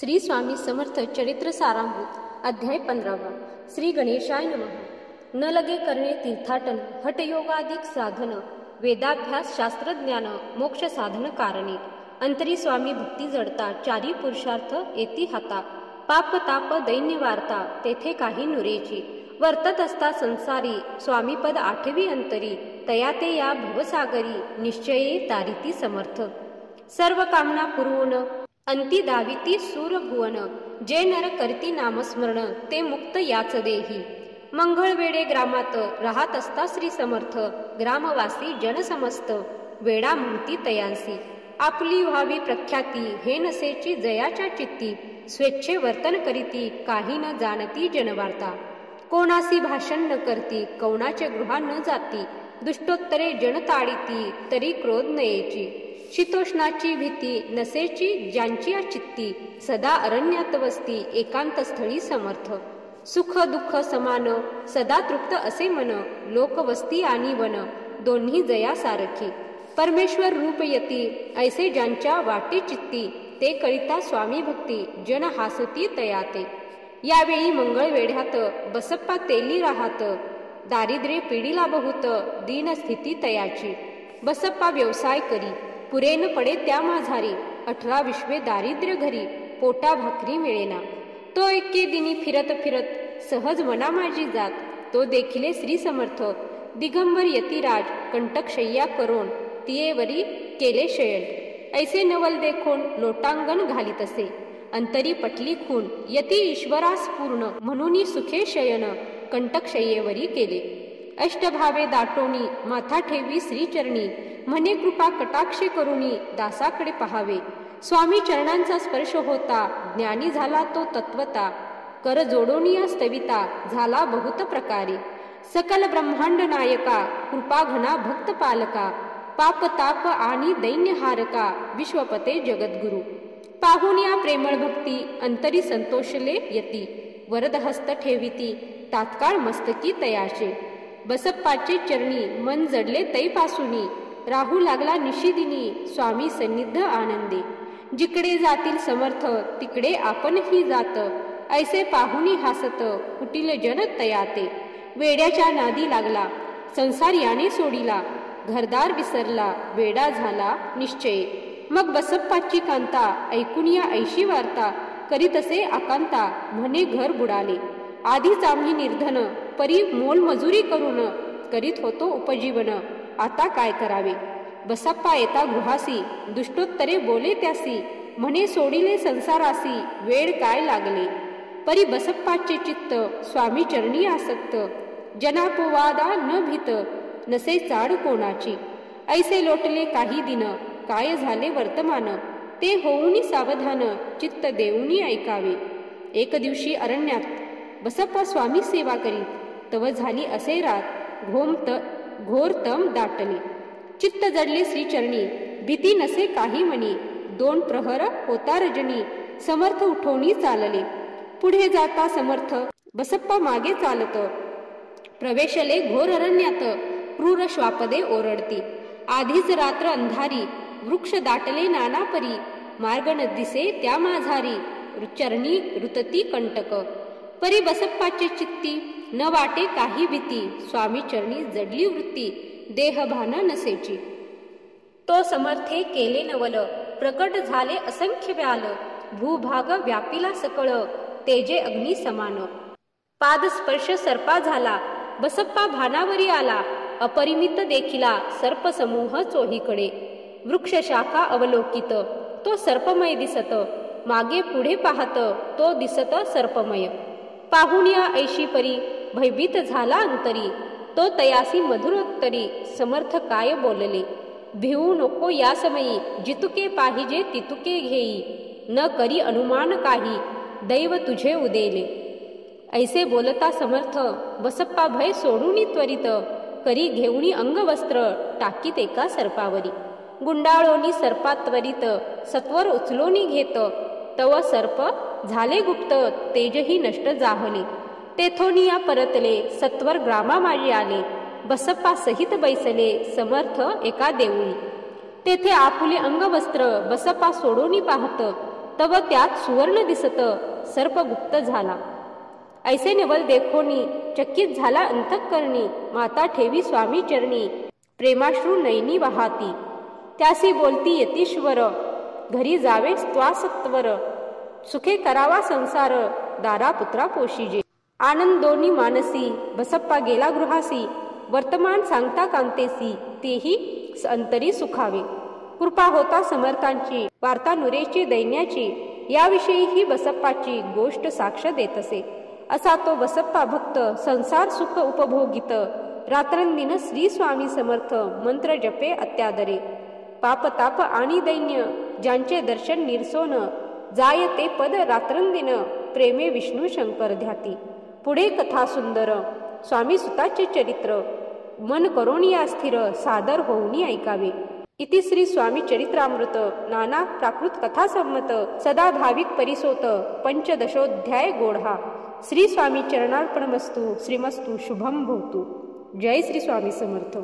श्री स्वामी समर्थ चरित्र सारामृत अध्याय 15। श्री गणेशाय नमः। न लगे करणे तीर्थाटन, हठयोगाधिक साधन, वेदाभ्यास शास्त्रज्ञान, मोक्ष साधन कारणे, अंतरी स्वामी भक्ती जडता, चारी पुरुषार्थ येती हाता, पाप ताप दैन्य वार्ता, तेथे काही नुरेची, वर्तत असता संसारी, स्वामीपद आठवी अंतरी, तया ते या भवसागरी, निश्चये तारिती समर्थ, सर्व कामना पुरवून अंती दाविती सूर भुवन, जे नर करती नामस्मरण, ते मुक्त याच देही, मंगळवेडे ग्रामात राहत असता श्री समर्थ, ग्रामवासी जनसमस्त, वेडा म्हणती तयांसी, आपली व्हावी प्रख्याती, हे नसेची जयाच्या चित्ती, स्वेच्छे वर्तन करीती, काही न जाणती जनवार्ता, कोणासी भाषण न करती, कौणाचे गृहा न जाती, दुष्टोत्तरे जन ताडिती, तरी क्रोध नयेची, शीतोष्णाची भीती नसेची ज्यांची चित्ती, सदा अरण्यात वस्ती, एकांत स्थळी समर्थ, सुख दुःख समान, सदा तृप्त असे मन, लोकवस्ती आणि वन, दोन्ही जया सारखी, परमेश्वर रूप यती, ऐसे ज्यांच्या वाटे चित्ती, ते करिता स्वामी भक्ती, जन हासती तयाते, यावेळी मंगळवेढ्यात बसप्पा तेली राहत, दारिद्र्य पिढीला बहुत, दीन स्थिती तयाची, बसप्पा व्यवसाय करी, पुरे न पडे त्या माझारी, 18 विश्वे दारिद्र्य घरी, पोटा भाकरी मिळेना, तो एके दिनी फिरत फिरत, सहज मना माझी जात, तो देखिले श्री समर्थ, दिगंबर यतिराज, कंटकशय्या करोन, तियेवरी केले शयन, ऐसे नवल देखोन, लोटांगण घालीत असे, अंतरी पटली खून, यती ईश्वरास पूर्ण, म्हणून सुखे शयन, कंटकशय्येवरी केले, अष्टभावे दाटोनी, माथा ठेवी श्रीचरणी, म्हणे कृपा कटाक्षे करुणी, दासाकडे पहावे, स्वामी चरणांचा स्पर्श होता, ज्ञानी झाला तो तत्वता, कर जोडोनिया स्तविता, झाला बहुत प्रकारे, सकल ब्रह्मांड नायका, कृपा घना भक्त पालका, पाप ताप आणि दैन्य हारका, विश्वपते जगद्गुरु, पाहून या प्रेमळ भक्ती, अंतरी संतोषले यती, वरद हस्त ठेविती, तात्काळ मस्तकी तयाचे, बसप्पाचे चरणी, मन जडले तैपासुनी, राहू लागला निशिदिनी, स्वामी सन्निध आनंदे, जिकडे जातील समर्थ, तिकडे आपणही जात, ऐसे पाहुनी हासत, कुटील जन तयाते, वेड्याच्या नादी लागला, संसार याने सोडिला, घरदार विसरला, वेडा झाला निश्चय, मग बसप्पाची कांता, ऐकून या ऐशी वार्ता, करीत असे आकांता, म्हणे घर बुडाले, आधीच आम्ही निर्धन, परी मोलमजुरी करून, करीत होतो उपजीवन, आता काय करावे, बसप्पा येता गृहासी, दुष्टोत्तरे बोले त्यासी, म्हणे सोडिले संसारासी, वेळ काय लागले, परी बसप्पाचे चित्त, स्वामी चरणी आसक्त, जनापवादा न भीत, नसे चाड कोणाची, ऐसे लोटले काही दिन, काय झाले वर्तमान, ते होऊनी सावधान, चित्त देऊनी ऐकावे, एक दिवशी अरण्यात बसप्पा स्वामी सेवा करीत, तव झाली असे रात, घोर तम दाटले, चित्त जडले श्रीचरणी, भीती नसे काही मनी, 2 प्रहर होता रजनी, समर्थ उठवणी चालले, पुढे जाता समर्थ, बसप्पा मागे चालत, प्रवेशले घोर अरण्यात, क्रूर श्वापदे ओरडती, आधीच रात्र अंधारी, वृक्ष दाटले नाना परी, मार्ग न दिसे त्या माझारी, चरणी रुतती कंटक, परी बसप्पाचे चित्ती, न वाटे काही भीती, स्वामी चरणी जडली वृत्ती, देहभान नसेची, तो समर्थे केले नवल, प्रकट झाले असंख्य व्याल, भूभाग व्यापिला सकळ, तेजे अग्नी समान, पाद स्पर्श सर्पा झाला, बसप्पा भानावरी आला, अपरिमित देखिला सर्प समूह चोहीकडे, वृक्ष शाखा अवलोकित, तो सर्पमय दिसत, मागे पुढे पाहत, तो दिसत सर्पमय, पाहून या ऐशी परी, भयभीत झाला अंतरी, तो तयासी मधुरोत्तरी, समर्थ काय बोलले, भिवू नको या समयी, जितुके पाहिजे तितुके घेई, न करी अनुमान काही, दैव तुझे उदेले, ऐसे बोलता समर्थ, बसप्पा भय सोडूनी त्वरित, करी घेऊनी अंगवस्त्र, टाकीत एका सर्पावरी, गुंडाळोनी सर्पात त्वरित, सत्वर उचलोनी घेत, तव सर्प झाले गुप्त, तेजही नष्ट जाहले, तेथोनिया परतले, सत्वर ग्रामामाळी आले, बसप्पा सहित बैसले, समर्थ एका देऊळी, तेथे आपुले अंगवस्त्र, बसप्पा सोडोनी पाहत, तव त्यात सुवर्ण दिसत सर्पगुप्त झाला. ऐसे नवल देखोनी चकित झाला अंतःकरणी. माता ठेवी स्वामी चरणी प्रेमाश्रू नयनी वाहाती. त्यासी बोलती यतीश्वर घरी जावे त्वासत्वर. सुखे करावा संसार दारा पुत्रा पोशिजे. आनंदोनी मानसी बसप्पा गेला गृहासी. वर्तमान सांगता कांतेसी तेही अंतरी सुखावे. कृपा होता समर्थांची वार्ता नुरेची दैन्याची. याविषयी ही बसप्पाची गोष्ट साक्ष देत असे. असा तो बसप्पा भक्त संसार सुख उपभोगित. रात्रंदिन श्री स्वामी समर्थ मंत्र जपे अत्यादरे. पापताप आणि दैन्य ज्यांचे दर्शन निरसोन. जाय ते पद रात्रंदिन प्रेमे विष्णू शंकर ध्याती. पुढे कथा सुंदर स्वामी सुताचे चरित्र. मन करोनिया स्थिर सादर होऊनी ऐकावे. इति श्री स्वामी चरित्रामृत नाना प्राकृत कथा संमत सदा भाविक परिसोत पंचदशोध्याय गोढा. श्री स्वामी चरणार्पणमस्तु. श्रीमस्तु शुभम भवतु. जय श्री स्वामी समर्थ.